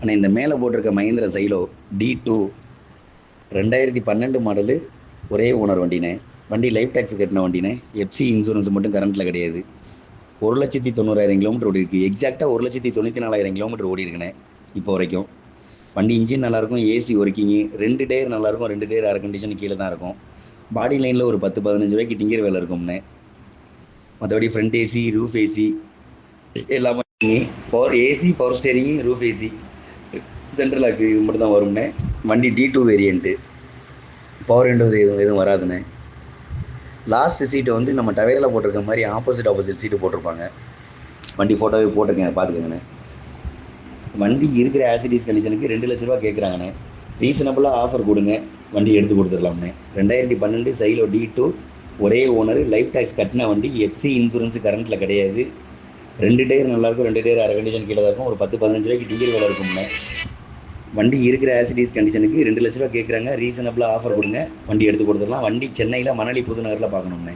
ஆனால் இந்த மேலே போட்டிருக்க மஹேந்திரா சைலோ D2 2012 மாடலு, ஒரே ஓனர் வண்டினே. வண்டி லைஃப் டேக்ஸ் கட்டின வண்டினே. எஃப்சி இன்சூரன்ஸ் மட்டும் கரண்ட்டில் கிடையாது. 1,90,000 கிலோமீட்டர் ஓடி இருக்கு. எக்ஸாக்டாக 1,94,000 கிலோமீட்டர் ஓடி இருக்குண்ணே இப்போ வரைக்கும். வண்டி இன்ஜின் நல்லாயிருக்கும், ஏசி ஒர்க்கிங்கு, 2 டயர் நல்லாயிருக்கும், 2 டயர் ஏர் கண்டிஷன் கீழே தான் இருக்கும். பாடி லைனில் ஒரு 10-15 ரூபாய்க்கு டிங்கர் வேலை இருக்கும்ண்ணே. மற்றபடி ஃப்ரண்ட் ஏசி, ரூஃப் ஏசி எல்லாமே power AC, power steering, roof AC, central lock இது மட்டும் தான் வரும்ண்ணே. வண்டி D2 வேரியண்ட்டு. பவர் விண்டோ எதுவும் வராதுண்ணே. லாஸ்ட் சீட்டை வந்து நம்ம டவேரில் போட்டிருக்க மாதிரி ஆப்போசிட் சீட்டு போட்டிருப்பாங்க. வண்டி ஃபோட்டோவே போட்டிருக்கேன், பார்த்துக்கங்கண்ணே. வண்டி இருக்கிற ஆசிடிஸ் கண்டிஷனுக்கு 2 லட்ச ரூபா கேட்குறாங்கண்ணே. ரீசனபுளாக ஆஃபர் கொடுங்க, வண்டி எடுத்து கொடுத்துடலாம்ண்ணே. 2012 சைலோ D2 ஒரே ஓனர், லைஃப் டேக்ஸ் கட்டின வண்டி, எஃப்சி இன்சூரன்ஸ் கரண்ட்டில் கிடையாது. 2 டயர் நல்லாயிருக்கும், 2 டயர் அரை கண்டிஷன் கீழே தான் இருக்கும். ஒரு 10-15 ரூபாய்க்கு டிங்கர் வேலை இருக்கும்ண்ணே. வண்டி இருக்கிற ஆசிடிஸ் கண்டிஷனுக்கு 2 லட்ச ரூபா கேட்குறாங்க. ரீசனபுளாக ஆஃபர் கொடுங்க, வண்டி எடுத்து கொடுத்துடலாம். வண்டி சென்னையில் மணலி புதுநகரில் பார்க்கணும்ண்ணே.